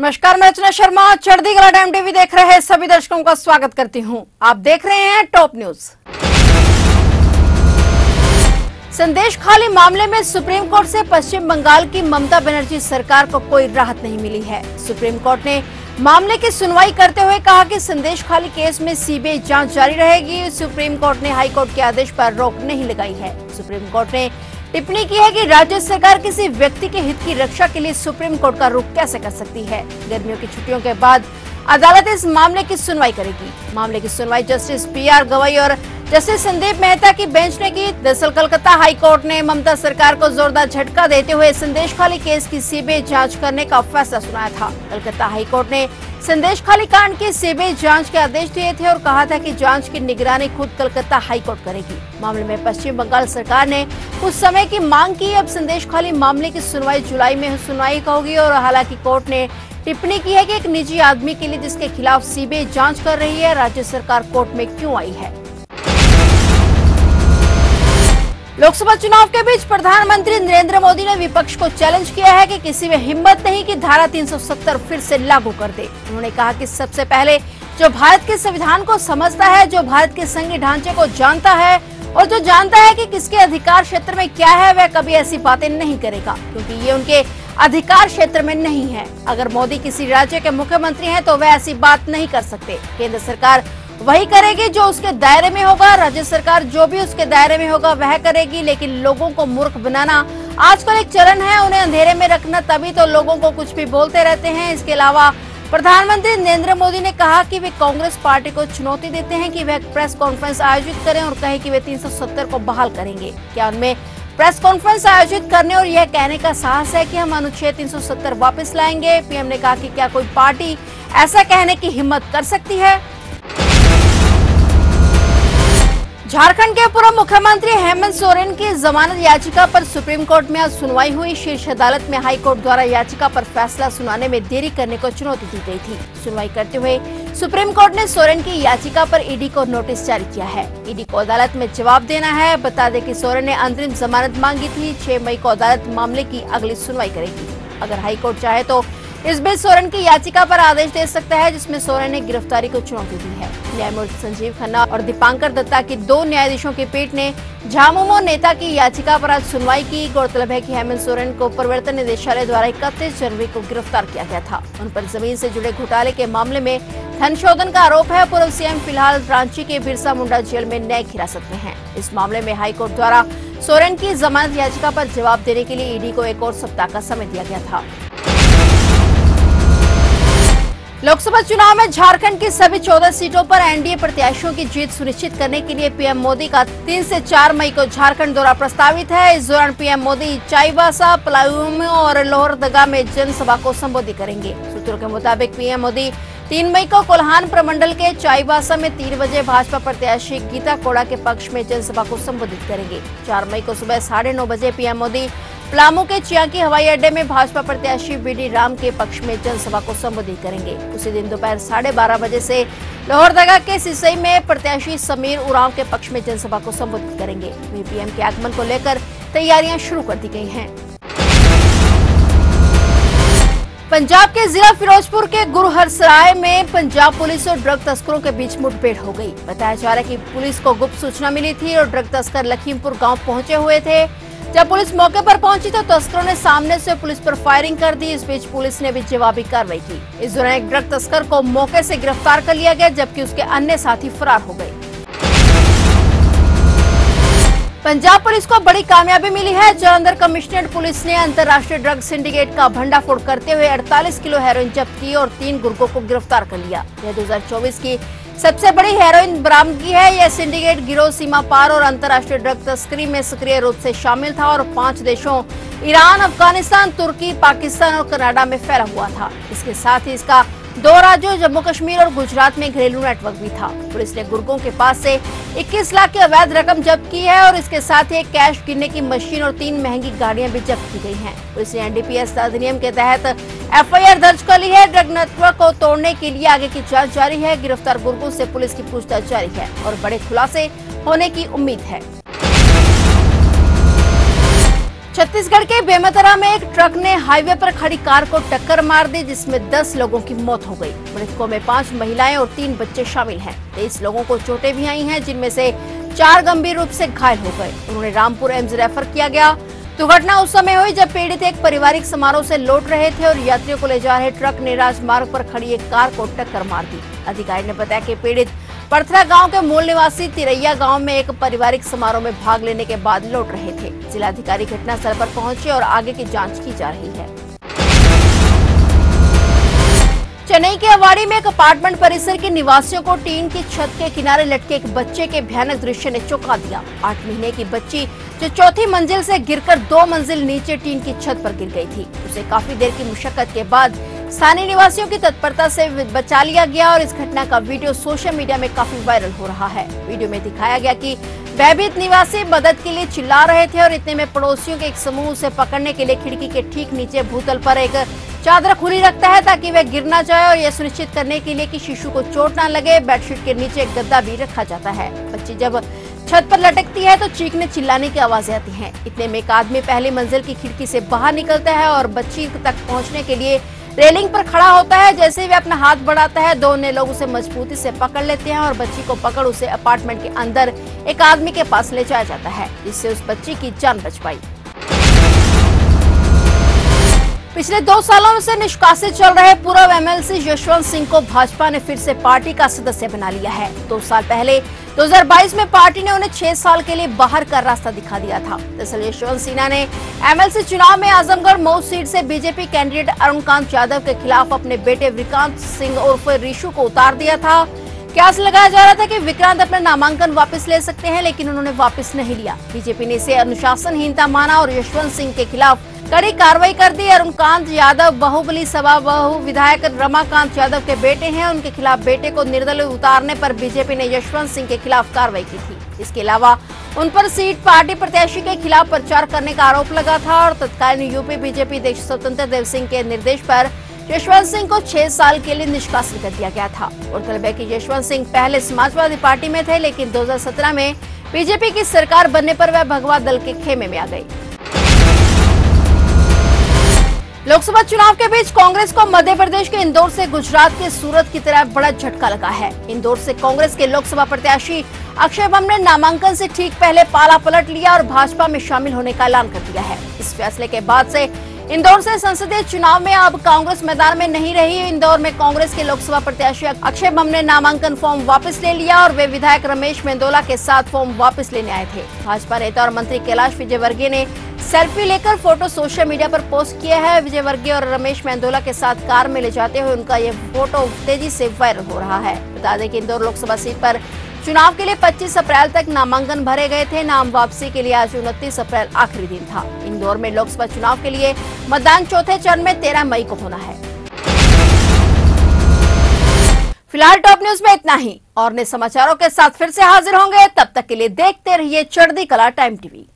नमस्कार, मैं रचना शर्मा। चढ़ती कला टाइम टीवी देख रहे सभी दर्शकों का स्वागत करती हूं। आप देख रहे हैं टॉप न्यूज। संदेश खाली मामले में सुप्रीम कोर्ट से पश्चिम बंगाल की ममता बनर्जी सरकार को कोई राहत नहीं मिली है। सुप्रीम कोर्ट ने मामले की सुनवाई करते हुए कहा कि संदेश खाली केस में सीबीआई जांच जारी रहेगी। सुप्रीम कोर्ट ने हाई कोर्ट के आदेश पर रोक नहीं लगाई है। सुप्रीम कोर्ट ने टिप्पणी की है कि राज्य सरकार किसी व्यक्ति के हित की रक्षा के लिए सुप्रीम कोर्ट का रुख कैसे कर सकती है। गर्मियों की छुट्टियों के बाद अदालत इस मामले की सुनवाई करेगी। मामले की सुनवाई जस्टिस पीआर गवई और जस्टिस संदीप मेहता की बेंच ने की। दरअसल कलकत्ता हाई कोर्ट ने ममता सरकार को जोरदार झटका देते हुए संदेश खाली केस की सीबीआई जांच करने का फैसला सुनाया था। कलकत्ता हाई कोर्ट ने संदेश खाली कांड की सीबीआई जांच के आदेश दिए थे और कहा था कि जांच की निगरानी खुद कलकत्ता हाई कोर्ट करेगी। मामले में पश्चिम बंगाल सरकार ने कुछ समय की मांग की। अब संदेश खाली मामले की सुनवाई जुलाई में सुनवाई होगी और हालांकि कोर्ट ने टिप्पणी की है कि एक निजी आदमी के लिए जिसके खिलाफ सीबीआई जांच कर रही है, राज्य सरकार कोर्ट में क्यों आई है। लोकसभा चुनाव के बीच प्रधानमंत्री नरेंद्र मोदी ने विपक्ष को चैलेंज किया है कि किसी में हिम्मत नहीं कि धारा 370 फिर से लागू कर दे। उन्होंने कहा कि सबसे पहले जो भारत के संविधान को समझता है, जो भारत के संघीय ढांचे को जानता है और जो जानता है कि किसके अधिकार क्षेत्र में क्या है, वह कभी ऐसी बातें नहीं करेगा, क्योंकि ये उनके अधिकार क्षेत्र में नहीं है। अगर मोदी किसी राज्य के मुख्यमंत्री हैं तो वह ऐसी बात नहीं कर सकते। केंद्र सरकार वही करेगी जो उसके दायरे में होगा, राज्य सरकार जो भी उसके दायरे में होगा वह करेगी। लेकिन लोगों को मूर्ख बनाना आजकल एक चलन है, उन्हें अंधेरे में रखना, तभी तो लोगों को कुछ भी बोलते रहते हैं। इसके अलावा प्रधानमंत्री नरेंद्र मोदी ने कहा कि वे कांग्रेस पार्टी को चुनौती देते हैं कि वह प्रेस कॉन्फ्रेंस आयोजित करें और कहे कि वे 370 को बहाल करेंगे। क्या उनमें प्रेस कॉन्फ्रेंस आयोजित करने और यह कहने का साहस है कि हम अनुच्छेद 370 वापस लाएंगे? पीएम ने कहा कि क्या कोई पार्टी ऐसा कहने की हिम्मत कर सकती है? झारखंड के पूर्व मुख्यमंत्री हेमंत सोरेन की जमानत याचिका पर सुप्रीम कोर्ट में आज सुनवाई हुई। शीर्ष अदालत में हाई कोर्ट द्वारा याचिका पर फैसला सुनाने में देरी करने को चुनौती दी गई थी। सुनवाई करते हुए सुप्रीम कोर्ट ने सोरेन की याचिका पर ईडी को नोटिस जारी किया है। ईडी को अदालत में जवाब देना है। बता दें कि सोरेन ने अंतरिम जमानत मांगी थी। 6 मई को अदालत मामले की अगली सुनवाई करेगी। अगर हाई कोर्ट चाहे तो इस बीच सोरेन की याचिका पर आदेश दे सकता है, जिसमें सोरेन ने गिरफ्तारी को चुनौती दी है। न्यायमूर्ति संजीव खन्ना और दीपांकर दत्ता की 2 न्यायाधीशों की पीठ ने झामुमो नेता की याचिका पर आज सुनवाई की। गौरतलब है कि हेमंत सोरेन को प्रवर्तन निदेशालय द्वारा 31 जनवरी को गिरफ्तार किया गया था। उन पर जमीन से जुड़े घोटाले के मामले में धन शोधन का आरोप है। पूर्व सीएम फिलहाल रांची के बिरसा मुंडा जेल में न्यायिक हिरासत में हैं। इस मामले में हाईकोर्ट द्वारा सोरेन की जमानत याचिका पर जवाब देने के लिए ईडी को एक और सप्ताह का समय दिया गया था। लोकसभा चुनाव में झारखंड की सभी 14 सीटों पर एनडीए प्रत्याशियों की जीत सुनिश्चित करने के लिए पीएम मोदी का 3 से 4 मई को झारखंड दौरा प्रस्तावित है। इस दौरान पीएम मोदी चाईबासा, पलायू और लोहरदगा में जनसभा को संबोधित करेंगे। सूत्रों के मुताबिक पीएम मोदी 3 मई को कोल्हान प्रमंडल के चाईबासा में 3 बजे भाजपा प्रत्याशी गीता कोड़ा के पक्ष में जनसभा को संबोधित करेंगे। 4 मई को सुबह 9:30 बजे पीएम मोदी पलामू के चियांकी हवाई अड्डे में भाजपा प्रत्याशी बीडी राम के पक्ष में जनसभा को संबोधित करेंगे। उसी दिन दोपहर 12:30 बजे से लोहरदगा के सिसई में प्रत्याशी समीर उरांव के पक्ष में जनसभा को संबोधित करेंगे। वहीं पीएम के आगमन को लेकर तैयारियां शुरू कर दी गई हैं। पंजाब के जिला फिरोजपुर के गुरुहरसराय में पंजाब पुलिस और ड्रग तस्करों के बीच मुठभेड़ हो गई। बताया जा रहा है कि पुलिस को गुप्त सूचना मिली थी और ड्रग तस्कर लखीमपुर गांव पहुंचे हुए थे। जब पुलिस मौके पर पहुंची तो तस्करों ने सामने से पुलिस पर फायरिंग कर दी। इस बीच पुलिस ने भी जवाबी कार्रवाई की। इस दौरान एक ड्रग तस्कर को मौके से गिरफ्तार कर लिया गया, जबकि उसके अन्य साथी फरार हो गए। पंजाब पुलिस को बड़ी कामयाबी मिली है। जालंधर कमिश्नरेट पुलिस ने अंतर्राष्ट्रीय ड्रग सिंडिकेट का भंडाफोड़ करते हुए 48 किलो हेरोइन जब्त की और 3 गुर्गों को गिरफ्तार कर लिया। यह 2024 की सबसे बड़ी हेरोइन बरामदगी है। यह सिंडिकेट गिरोह सीमा पार और अंतर्राष्ट्रीय ड्रग तस्करी में सक्रिय रूप से शामिल था और 5 देशों ईरान, अफगानिस्तान, तुर्की, पाकिस्तान और कनाडा में फैला हुआ था। इसके साथ ही इसका 2 राज्यों जम्मू कश्मीर और गुजरात में घरेलू नेटवर्क भी था। पुलिस ने गुर्गों के पास से 21 लाख की अवैध रकम जब्त की है और इसके साथ ही एक कैश गिनने की मशीन और 3 महंगी गाड़ियां भी जब्त की गई हैं। पुलिस ने एनडीपीएस अधिनियम के तहत एफआईआर दर्ज कर ली है। ड्रग नेटवर्क को तोड़ने के लिए आगे की जांच जारी है। गिरफ्तार गुर्गों से पुलिस की पूछताछ जारी है और बड़े खुलासे होने की उम्मीद है। छत्तीसगढ़ के बेमेतरा में एक ट्रक ने हाईवे पर खड़ी कार को टक्कर मार दी, जिसमें 10 लोगों की मौत हो गई। मृतकों में 5 महिलाएं और 3 बच्चे शामिल हैं। 23 लोगों को चोटें भी आई हैं, जिनमें से 4 गंभीर रूप से घायल हो गए। उन्होंने रामपुर एम्स रेफर किया गया। दुर्घटना उस समय हुई जब पीड़ित एक पारिवारिक समारोह से लौट रहे थे और यात्रियों को ले जा रहे ट्रक ने राजमार्ग पर खड़ी एक कार को टक्कर मार दी। अधिकारी ने बताया कि पीड़ित परथरा गांव के मूल निवासी तिरैया गांव में एक पारिवारिक समारोह में भाग लेने के बाद लौट रहे थे। जिलाधिकारी घटनास्थल पर पहुंचे और आगे की जांच की जा रही है। चेन्नई के अवाड़ी में एक अपार्टमेंट परिसर के निवासियों को टीन की छत के किनारे लटके एक बच्चे के भयानक दृश्य ने चौंका दिया। 8 महीने की बच्ची जो चौथी मंजिल से गिरकर 2 मंजिल नीचे टीन की छत पर गिर गई थी। उसे काफी देर की मुशक्कत के बाद स्थानीय निवासियों की तत्परता से बचा लिया गया और इस घटना का वीडियो सोशल मीडिया में काफी वायरल हो रहा है। वीडियो में दिखाया गया कि भयभीत निवासी मदद के लिए चिल्ला रहे थे और इतने में पड़ोसियों के एक समूह उसे पकड़ने के लिए खिड़की के ठीक नीचे भूतल पर एक चादर खुली रखता है ताकि वह गिर ना जाए और यह सुनिश्चित करने के लिए कि शिशु को चोट न लगे, बेडशीट के नीचे एक गद्दा भी रखा जाता है। बच्ची जब छत पर लटकती है तो चीखने चिल्लाने की आवाजें आती हैं। इतने में एक आदमी पहली मंजिल की खिड़की से बाहर निकलता है और बच्ची तक पहुंचने के लिए रेलिंग पर खड़ा होता है। जैसे ही वह अपना हाथ बढ़ाता है, 2 अन्य लोग उसे मजबूती से पकड़ लेते हैं और बच्ची को पकड़ उसे अपार्टमेंट के अंदर एक आदमी के पास ले जाया जाता है, जिससे उस बच्ची की जान बच पाई। पिछले 2 सालों से निष्कासित चल रहे पूर्व एमएलसी यशवंत सिंह को भाजपा ने फिर से पार्टी का सदस्य बना लिया है। 2 साल पहले 2022 में पार्टी ने उन्हें 6 साल के लिए बाहर का रास्ता दिखा दिया था। दरअसल यशवंत सिन्हा ने एमएलसी चुनाव में आजमगढ़ मऊ सीट से बीजेपी कैंडिडेट अरुणकांत यादव के खिलाफ अपने बेटे विक्रांत सिंह उर्फ ऋषु को उतार दिया था। कयास लगाया जा रहा था कि विक्रांत अपना नामांकन वापस ले सकते हैं, लेकिन उन्होंने वापस नहीं लिया। बीजेपी ने इसे अनुशासनहीनता माना और यशवंत सिंह के खिलाफ कड़ी कार्रवाई कर दी। अरुणकांत यादव बाहुबली सभा बहु विधायक रमाकांत यादव के बेटे हैं। उनके खिलाफ बेटे को निर्दलीय उतारने पर बीजेपी ने यशवंत सिंह के खिलाफ कार्रवाई की थी। इसके अलावा उन पर सीट पार्टी प्रत्याशी के खिलाफ प्रचार करने का आरोप लगा था और तत्कालीन यूपी बीजेपी अध्यक्ष स्वतंत्र देव सिंह के निर्देश पर यशवंत सिंह को 6 साल के लिए निष्कासित कर दिया गया था। गौरतलब है कि यशवंत सिंह पहले समाजवादी पार्टी में थे, लेकिन 2017 में बीजेपी की सरकार बनने पर वह भगवा दल के खेमे में आ गई। लोकसभा चुनाव के बीच कांग्रेस को मध्य प्रदेश के इंदौर से गुजरात के सूरत की तरह बड़ा झटका लगा है। इंदौर से कांग्रेस के लोकसभा प्रत्याशी अक्षय बम ने नामांकन से ठीक पहले पाला पलट लिया और भाजपा में शामिल होने का ऐलान कर दिया है। इस फैसले के बाद से इंदौर से संसदीय चुनाव में अब कांग्रेस मैदान में नहीं रही। इंदौर में कांग्रेस के लोकसभा प्रत्याशी अक्षय बम ने नामांकन फॉर्म वापस ले लिया और वे विधायक रमेश मेंदोला के साथ फॉर्म वापस लेने आए थे। भाजपा नेता और मंत्री कैलाश विजयवर्गीय ने सेल्फी लेकर फोटो सोशल मीडिया पर पोस्ट किया है। विजयवर्गीय और रमेश मेंदोला के साथ कार में ले जाते हुए उनका यह फोटो तेजी से वायरल हो रहा है। बता दें कि इंदौर लोकसभा सीट पर चुनाव के लिए 25 अप्रैल तक नामांकन भरे गए थे। नाम वापसी के लिए आज 29 अप्रैल आखिरी दिन था। इंदौर में लोकसभा चुनाव के लिए मतदान चौथे चरण में 13 मई को होना है। फिलहाल टॉप न्यूज में इतना ही और नए समाचारों के साथ फिर से हाजिर होंगे। तब तक के लिए देखते रहिए चढ़ती कला टाइम टीवी।